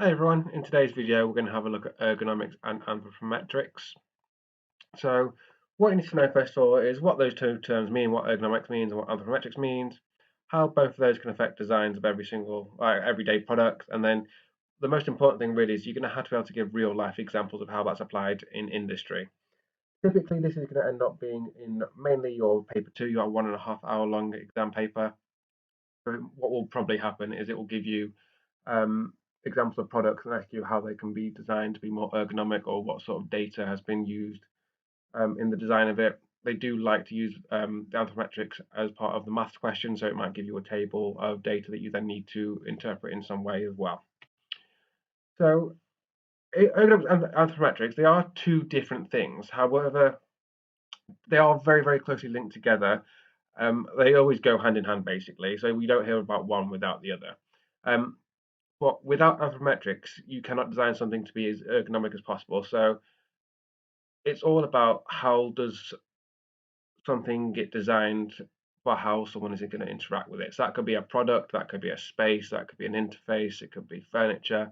Hi everyone, in today's video we're going to have a look at ergonomics and anthropometrics. So what you need to know first of all is what those two terms mean, what ergonomics means and what anthropometrics means, how both of those can affect designs of every single everyday product, and then the most important thing really is you're going to have to be able to give real life examples of how that's applied in industry. Typically this is going to end up being in mainly your paper 2, your 1.5 hour long exam paper. So what will probably happen is it will give you um, examples of products and ask you how they can be designed to be more ergonomic or what sort of data has been used in the design of it. They do like to use the anthropometrics as part of the maths question, so it might give you a table of data that you then need to interpret in some way as well. So ergonomics and anthropometrics, they are two different things. However, they are very, very closely linked together. They always go hand in hand, basically. So we don't hear about one without the other. Um, But without anthropometrics, you cannot design something to be as ergonomic as possible. So it's all about how does something get designed for how someone is going to interact with it. So that could be a product, that could be a space, that could be an interface, it could be furniture.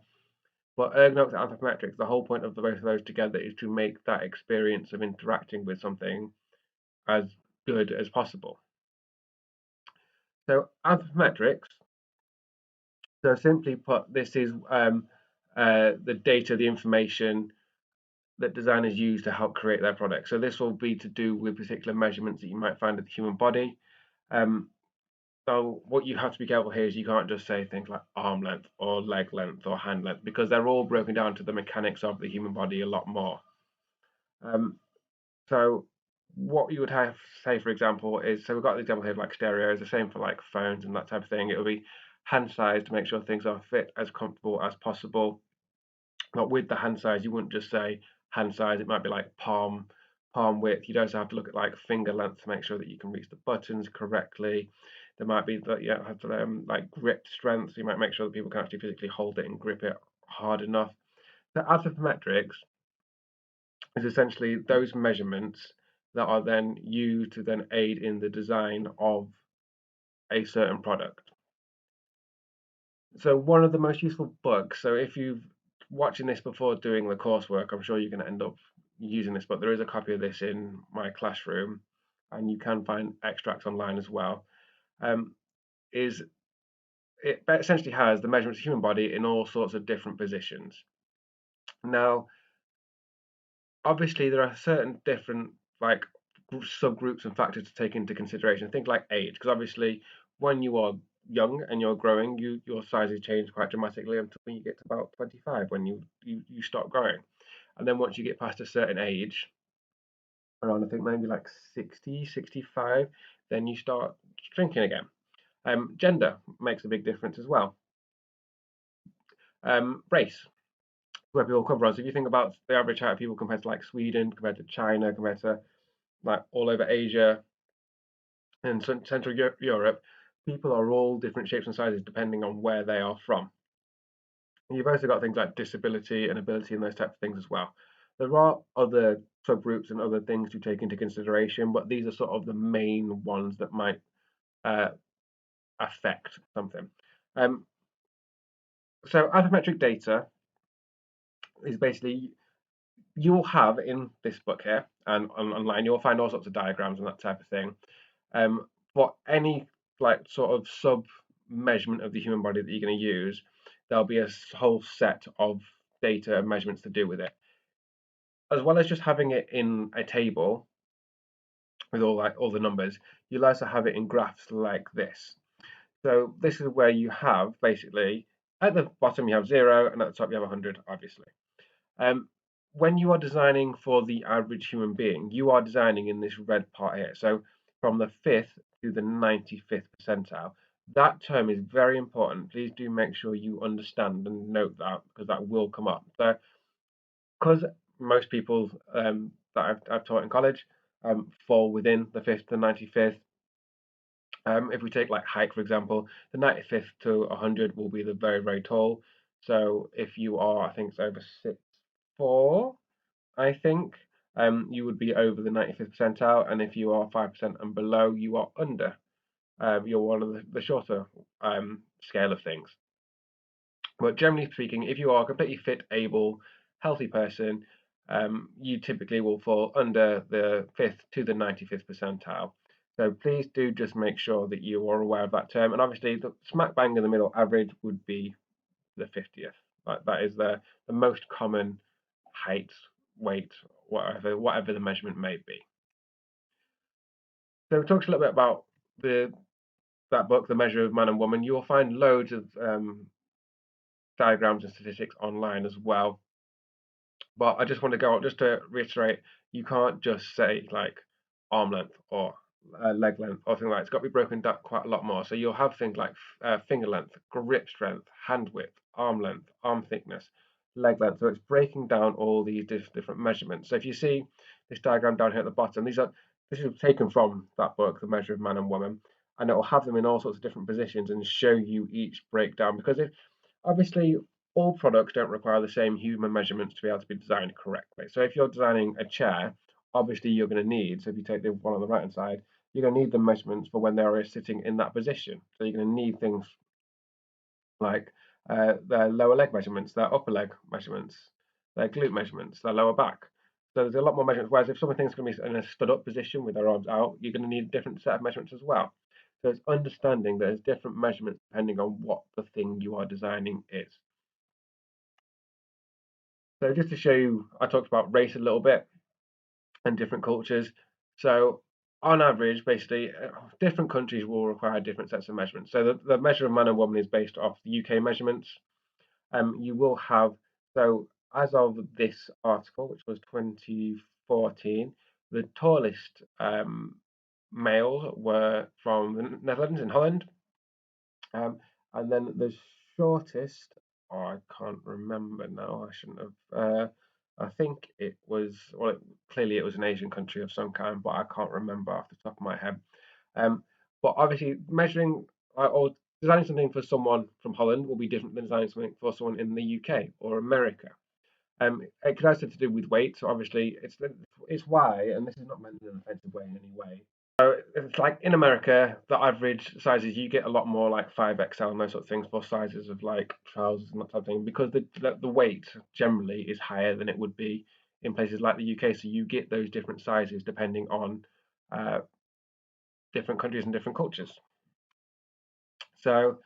But ergonomics and anthropometrics, the whole point of both of those together is to make that experience of interacting with something as good as possible. So anthropometrics, so simply put, this is the data, the information that designers use to help create their product. So this will be to do with particular measurements that you might find of the human body. Um, so what you have to be careful here is you can't just say things like arm length or leg length or hand length because they're all broken down to the mechanics of the human body a lot more. Um, so what you would have say, for example, is so we've got the example here of like stereos, the same for like phones and that type of thing. It will be hand size to make sure things are fit as comfortable as possible. But with the hand size, you wouldn't just say hand size. It might be like palm width. You'd also have to look at like finger length to make sure that you can reach the buttons correctly. There might be that you have to like grip strength. So you might make sure that people can actually physically hold it and grip it hard enough. The anthropometrics is essentially those measurements that are then used to then aid in the design of a certain product. So one of the most useful books. So if you've watching this before doing the coursework, I'm sure you're going to end up using this. But there is a copy of this in my classroom, and you can find extracts online as well. Um, is it essentially has the measurements of the human body in all sorts of different positions. Now, obviously, there are certain different like subgroups and factors to take into consideration. Think like age, because obviously, when you are young and you're growing, your sizes change quite dramatically until you get to about 25 when you stop growing. And then once you get past a certain age, around I think maybe like 60, 65, then you start shrinking again. Gender makes a big difference as well. Race, where people come from. So if you think about the average height of people compared to like Sweden, compared to China, compared to like all over Asia and Central Europe, people are all different shapes and sizes depending on where they are from. And you've also got things like disability and ability and those types of things as well. There are other subgroups and other things to take into consideration, but these are sort of the main ones that might uh, affect something. Um, so anthropometric data is basically you'll have in this book here and online you'll find all sorts of diagrams and that type of thing. For any like sort of sub measurement of the human body that you're going to use, there'll be a whole set of data and measurements to do with it, as well as just having it in a table with all the numbers. You'll also have it in graphs like this. So this is where you have basically at the bottom you have 0 and at the top you have 100, obviously. Um, when you are designing for the average human being, you are designing in this red part here. So from the 5th to the 95th percentile. That term is very important. Please do make sure you understand and note that because that will come up. So because most people that I've taught in college fall within the 5th to 95th. If we take like height, for example, the 95th to 100 will be the very, very tall. So if you are, I think it's over 6'4", I think, you would be over the 95th percentile. And if you are 5% and below, you are under. You're one of the shorter scale of things. But generally speaking, if you are a completely fit, able, healthy person, you typically will fall under the 5th to the 95th percentile. So please do just make sure that you are aware of that term. And obviously, the smack bang in the middle average would be the 50th. Like that is the most common height, weight, whatever the measurement may be. So we talked a little bit about the that book, The Measure of Man and Woman. You will find loads of diagrams and statistics online as well. But I just want to go just to reiterate, you can't just say like arm length or leg length or something like that. It's got to be broken down quite a lot more. So you'll have things like finger length, grip strength, hand width, arm thickness, leg length. So it's breaking down all these different measurements. So if you see this diagram down here at the bottom, this is taken from that book, The Measure of Man and Woman, and it will have them in all sorts of different positions and show you each breakdown. Because if obviously all products don't require the same human measurements to be able to be designed correctly. So if you're designing a chair, obviously you're going to need, so if you take the one on the right hand side, you're going to need the measurements for when they're sitting in that position. So you're going to need things like their lower leg measurements, their upper leg measurements, their glute measurements, their lower back. So there's a lot more measurements. Whereas if something's going to be in a stood up position with their arms out, you're going to need a different set of measurements as well. So it's understanding that there's different measurements depending on what the thing you are designing is. So just to show you, I talked about race a little bit and different cultures. So on average, basically, different countries will require different sets of measurements. So the measure of man and woman is based off the UK measurements. You will have, so as of this article, which was 2014, the tallest males were from the Netherlands in Holland. And then the shortest, oh, I can't remember now. I shouldn't have. I think it was, well, clearly it was an Asian country of some kind, but I can't remember off the top of my head. But obviously, measuring or designing something for someone from Holland will be different than designing something for someone in the UK or America. It could also to do with weight. So obviously, it's why, and this is not meant in an offensive way in any way. So it's like in America, the average sizes you get a lot more like 5XL and those sort of things for sizes of like trousers and that type of thing because the weight generally is higher than it would be in places like the UK. So you get those different sizes depending on uh, different countries and different cultures. So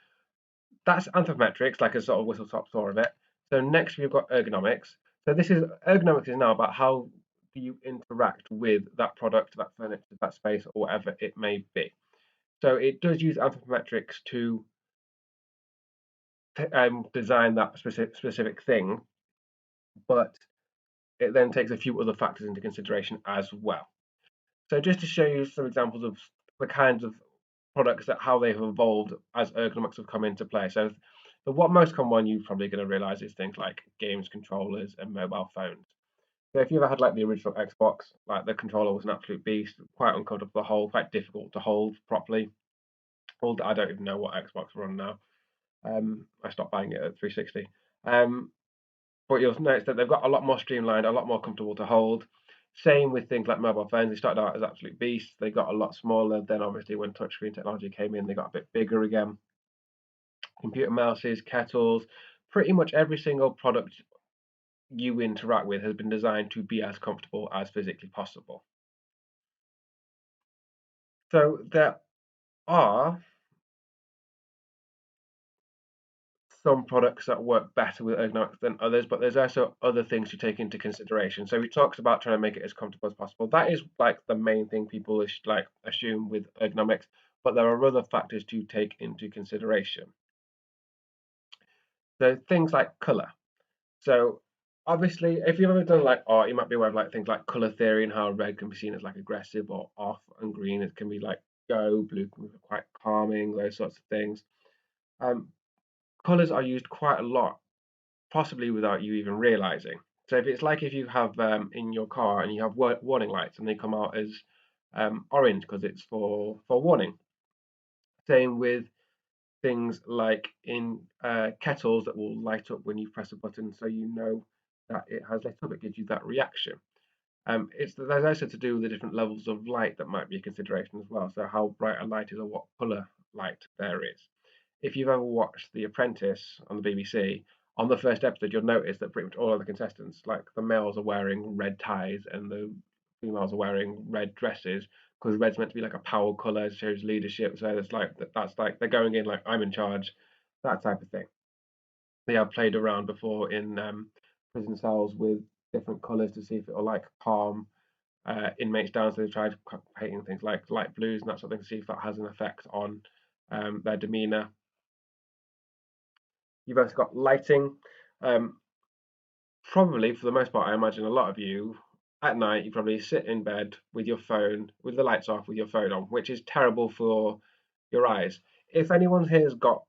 that's anthropometrics, like a sort of whistle top tour of it. So next we've got ergonomics. So this is ergonomics is now about how do you interact with that product, that furniture, that space, or whatever it may be. So it does use anthropometrics to design that specific thing, but it then takes a few other factors into consideration as well. So just to show you some examples of the kinds of products that how they've evolved as ergonomics have come into play. So the what most common one you're probably going to realize is things like games controllers and mobile phones. So if you ever had like the original Xbox, like the controller was an absolute beast, quite uncomfortable to hold, quite difficult to hold properly. I don't even know what Xbox run now. I stopped buying it at 360. But you'll notice that they've got a lot more streamlined, a lot more comfortable to hold. Same with things like mobile phones. They started out as absolute beasts. They got a lot smaller. Then obviously when touchscreen technology came in, they got a bit bigger again. Computer mouses, kettles, pretty much every single product you interact with has been designed to be as comfortable as physically possible. So there are some products that work better with ergonomics than others, but there's also other things to take into consideration. So we talked about trying to make it as comfortable as possible. That is like the main thing people like assume with ergonomics, but there are other factors to take into consideration. So things like color. So obviously, if you've ever done like art, you might be aware of like things like color theory and how red can be seen as like aggressive or off, and green it can be like go, blue can be quite calming, those sorts of things. Um, Colors are used quite a lot possibly without you even realizing. So if it's like if you have in your car and you have warning lights and they come out as orange because it's for warning. Same with things like in kettles that will light up when you press a button, so you know that it has lit up. It gives you that reaction. There's also to do with the different levels of light that might be a consideration as well. So how bright a light is or what color light there is. if you've ever watched The Apprentice on the BBC, on the first episode, you'll notice that pretty much all of the contestants, like the males are wearing red ties and the females are wearing red dresses because red's meant to be like a power color, shows leadership. So it's like that's like they're going in like I'm in charge, that type of thing. They have played around before in prison cells with different colors to see if it'll like calm inmates down. So they've tried painting things like light blues and that sort of thing to see if that has an effect on their demeanor. You've also got lighting. Um, Probably for the most part, I imagine a lot of you at night you probably sit in bed with your phone, with the lights off, with your phone on, which is terrible for your eyes. If anyone here's got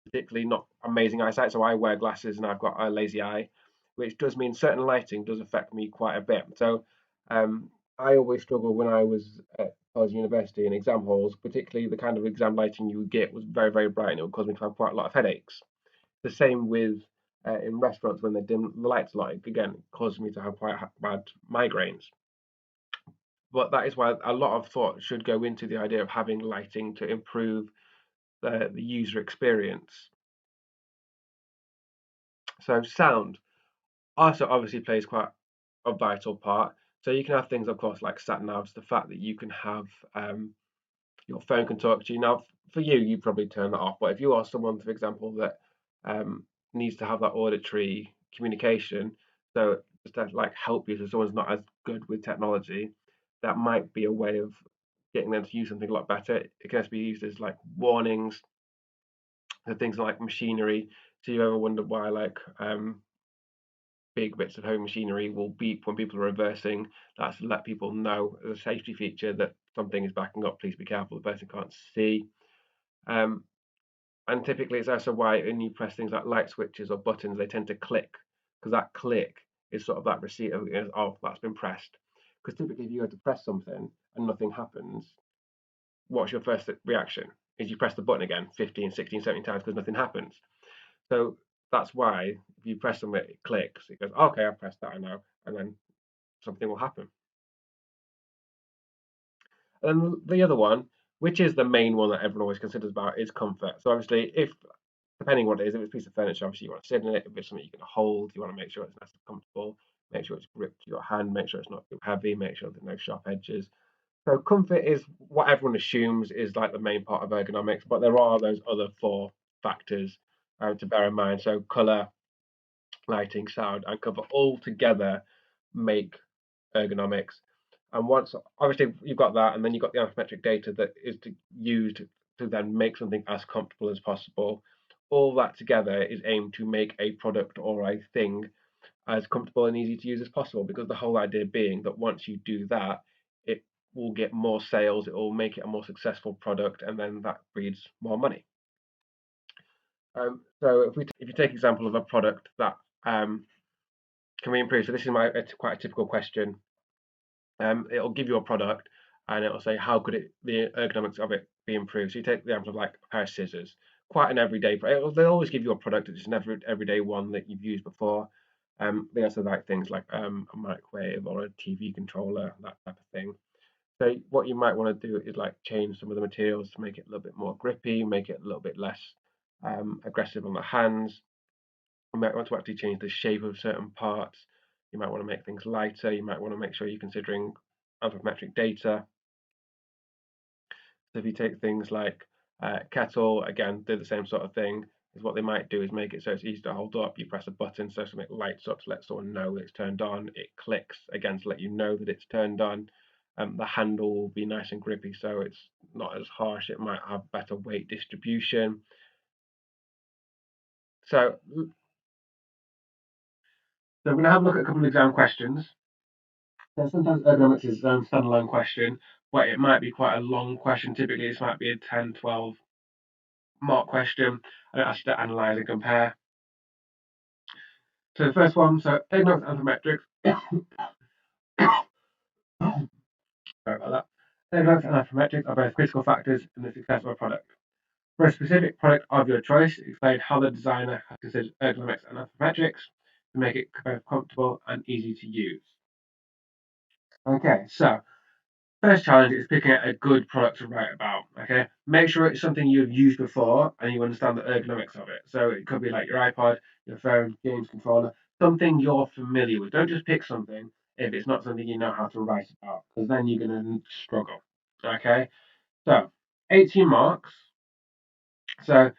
particularly not amazing eyesight, so I wear glasses and I've got a lazy eye, which does mean certain lighting does affect me quite a bit. So I always struggled when I was at college university in exam halls, particularly the kind of exam lighting you would get was very, very bright and it would cause me to have quite a lot of headaches. The same with in restaurants when they dim the lights a lot, again, it causes me to have quite bad migraines. But that is why a lot of thought should go into the idea of having lighting to improve the user experience. So sound also obviously plays quite a vital part. So you can have things, of course, like sat navs, the fact that you can have your phone can talk to you. Now, for you, you probably turn that off. But if you are someone, for example, that needs to have that auditory communication, so just to like help you, so someone's not as good with technology, that might be a way of getting them to use something a lot better. It can also be used as like warnings and things like machinery. So you ever wonder why like big bits of home machinery will beep when people are reversing? That's to let people know as a safety feature that something is backing up. Please be careful. The person can't see. Um, and typically, it's also why when you press things like light switches or buttons, they tend to click because that click is sort of that receipt of oh, that's been pressed. Because typically, if you go to press something and nothing happens, what's your first reaction? Is you press the button again 15, 16, 17 times because nothing happens. So that's why if you press something, it clicks. It goes, okay, I pressed that, I know, and then something will happen. And the other one, which is the main one that everyone always considers about, is comfort. So obviously, if depending what it is, if it's a piece of furniture, obviously you want to sit in it. If it's something you can hold, you want to make sure it's nice and comfortable. Make sure it's gripped to your hand. Make sure it's not too heavy. Make sure there's no sharp edges. So comfort is what everyone assumes is like the main part of ergonomics, but there are those other four factors to bear in mind. So color, lighting, sound, and cover all together make ergonomics. And once obviously you've got that, and then you've got the anthropometric data that is used to then make something as comfortable as possible. All that together is aimed to make a product or a thing as comfortable and easy to use as possible. Because the whole idea being that once you do that, it will get more sales, it will make it a more successful product, and then that breeds more money. So if you take example of a product that can we improve? So this is quite a typical question. It'll give you a product and it'll say how could the ergonomics of it be improved. So you take the example of like a pair of scissors, quite an everyday. They'll always give you a product that's an everyday one that you've used before. They also like things like a microwave or a TV controller, that type of thing. So what you might want to do is like change some of the materials to make it a little bit more grippy, make it a little bit less aggressive on the hands. You might want to actually change the shape of certain parts. You might want to make things lighter. You might want to make sure you're considering anthropometric data. So if you take things like kettle, again, do the same sort of thing. Is what they might do is make it so it's easy to hold up. You press a button so something lights up to let someone know it's turned on. It clicks again to let you know that it's turned on. The handle will be nice and grippy, so it's not as harsh. It might have better weight distribution. So, we're going to have a look at a couple of exam questions. So sometimes ergonomics is its own standalone question, but it might be quite a long question. Typically, this might be a 10, 12 mark question, and it asks you to analyze and compare. So the first one, so ergonomics and anthropometrics. Sorry about that. Ergonomics and anthropometrics are both critical factors in the success of a product. For a specific product of your choice, explain how the designer has considered ergonomics and anthropometrics to make it both comfortable and easy to use. Okay, so First challenge is picking out a good product to write about. Okay, make sure it's something you've used before and you understand the ergonomics of it. So it could be like your iPod, your phone, games controller, something you're familiar with. Don't just pick something if it's not something you know how to write about, because then you're going to struggle. Okay, so 18 marks. So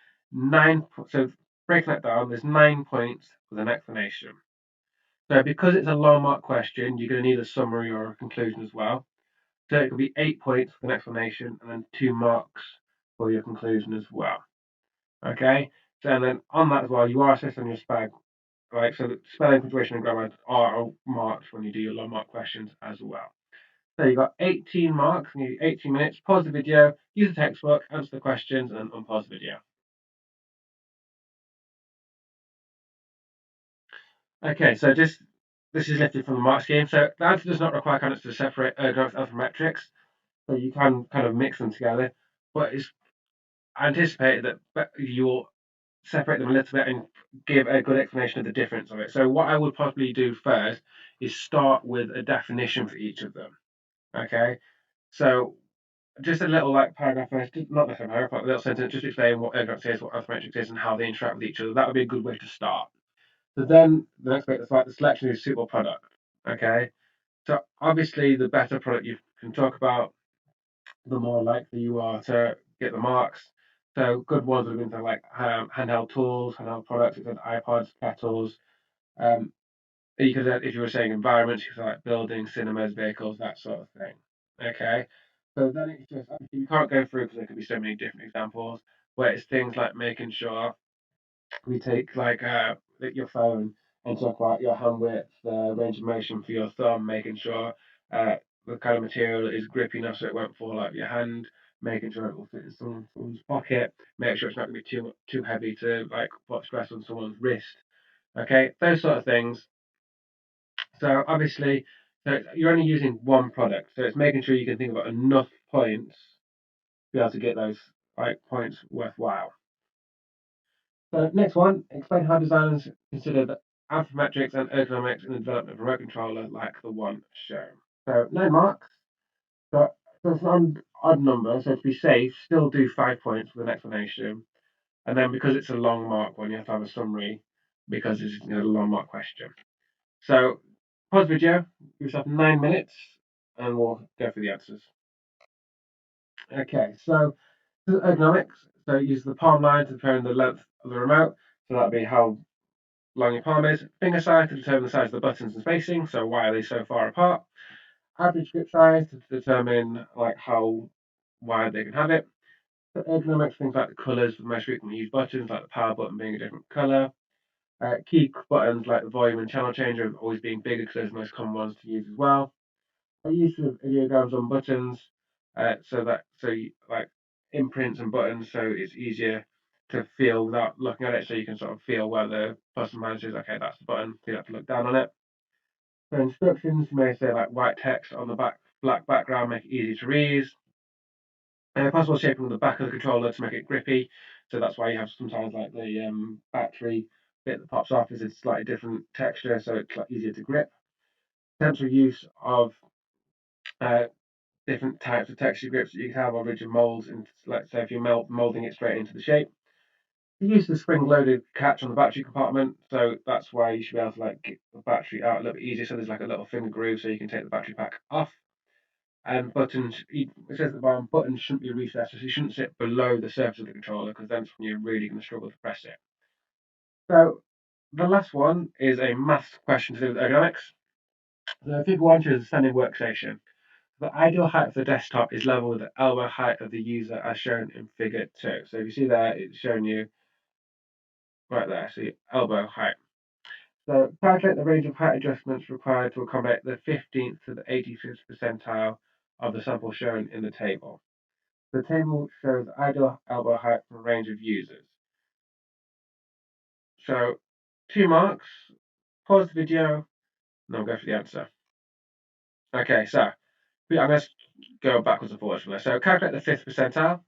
so breaking that down, there's 9 points with an explanation. So because it's a long mark question, you're going to need a summary or a conclusion as well. So it could be 8 points for an explanation and then 2 marks for your conclusion as well. Okay. So and then on that as well, you are assessed on your SPAG, right? So the spelling, punctuation, and grammar are marked when you do your long mark questions as well. So you've got 18 marks, and you 18 minutes. Pause the video, use the textbook, answer the questions, and then unpause the video. Okay, so just this is lifted from the mark scheme. So the answer does not require candidates to separate ergonomics and anthropometrics, so you can kind of mix them together. But it's anticipated that you'll separate them a little bit and give a good explanation of the difference of it. So what I would possibly do first is start with a definition for each of them. Okay, so just a little like paragraph first, not necessarily a paragraph, but a little sentence, just explain what ergonomics is, what anthropometrics is, and how they interact with each other. That would be a good way to start. So then the next bit is like the selection of a suitable product. Okay, so obviously the better product you can talk about, the more likely you are to get the marks. So good ones would have been like handheld tools, handheld products, such as iPods, kettles. Um, you could, if you were saying environments, you could say like buildings, cinemas, vehicles, that sort of thing. Okay. So then it's just you can't go through because there could be so many different examples. Where it's things like making sure we take like your phone and talk about your hand width, the range of motion for your thumb, making sure uh, the kind of material is grippy enough so it won't fall out of your hand, making sure it will fit in someone's pocket, make sure it's not going to be too heavy to like put stress on someone's wrist. Okay, those sort of things. So obviously, so you're only using one product, so it's making sure you can think about enough points to be able to get those like points worthwhile. So next one, explain how designers consider the anthropometrics and ergonomics in the development of a remote controller like the one shown. So 9 marks, but so it's an odd number, so to be safe, still do 5 points with an explanation. And then because it's a long mark one, you have to have a summary because it's a long mark question. So pause video, give yourself 9 minutes, and we'll go through the answers. Okay, so ergonomics. So use the palm line to determine the length of the remote. So that'll be how long your palm is. Finger size to determine the size of the buttons and spacing. So why are they so far apart? Average grip size to determine like how wide they can have it. The ergonomics, things like the colours for the most frequently used buttons, like the power button being a different colour. Key buttons like the volume and channel changer always being bigger because those are the most common ones to use as well. Use of ideograms on buttons, so you, like imprints and buttons, so it's easier to feel without looking at it, so you can sort of feel where the button manager is. Okay, that's the button. So you have to look down on it. So instructions may say like white text on the black background, make it easy to read. Possible shaping of the back of the controller to make it grippy. So that's why you have sometimes like the battery bit that pops off is a slightly different texture, so it's like easier to grip. Potential use of uh, different types of texture grips that you can have or rigid molds, and let's say if you're molding it straight into the shape. You use the spring-loaded catch on the battery compartment, so that's why you should be able to like get the battery out a little bit easier. So there's like a little finger groove, so you can take the battery pack off. And buttons, it says at the bottom, buttons shouldn't be recessed, so you shouldn't sit below the surface of the controller because then you're really going to struggle to press it. So the last one is a maths question to do with ergonomics. The figure one shows a standing workstation. The ideal height of the desktop is level with the elbow height of the user as shown in figure 2. So if you see there, it's showing you right there, see elbow height. So calculate the range of height adjustments required to accommodate the 15th to the 85th percentile of the sample shown in the table. The table shows ideal elbow height for a range of users. So 2 marks, pause the video, and then we'll go for the answer. Okay, so I'm going to go backwards and forwards from there. So calculate the 5th percentile.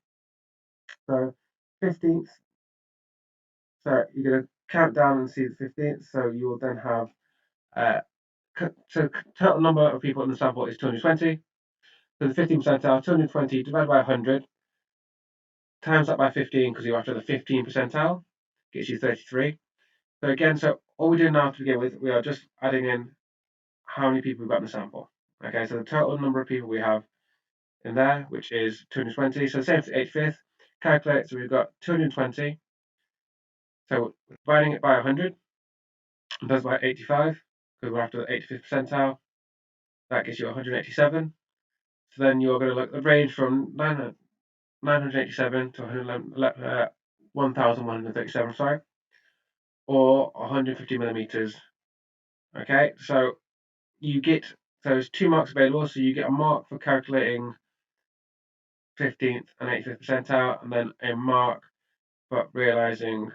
So 15th. So you're going to count down and see the 15th. So you will then have, so total number of people in the sample is 220. So the 15th percentile, 220 divided by 100, times that by 15 because you're after the 15th percentile, gets you 33. So again, so all we're doing now to begin with, we are just adding in how many people we've got in the sample. Okay, so the total number of people we have in there, which is 220. So the same for the 85th. Calculate, so we've got 220. So dividing it by 100, and that's by 85, because we're after the 85th percentile. That gives you 187. So then you're going to look at the range from 987 to 1137, sorry, or 150 millimeters. Okay, so you get, so there's 2 marks available, so you get a mark for calculating 15th and 85th percentile, and then a mark for realizing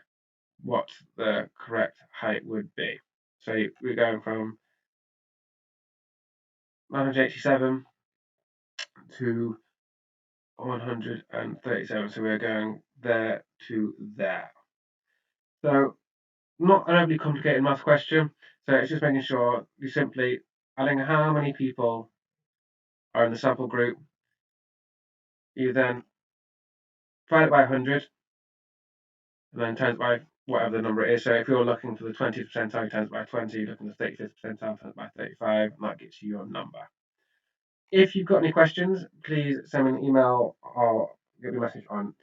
what the correct height would be. So we're going from 987 to 137, so we're going there to there. So not an overly complicated math question, so it's just making sure you're simply adding how many people are in the sample group. You then divide it by 100 and then times by whatever the number is. So if you're looking for the 20th percentile, times by 20, you're looking for the 35th percentile, times by 35, and that gets you your number. If you've got any questions, please send me an email or give me a message on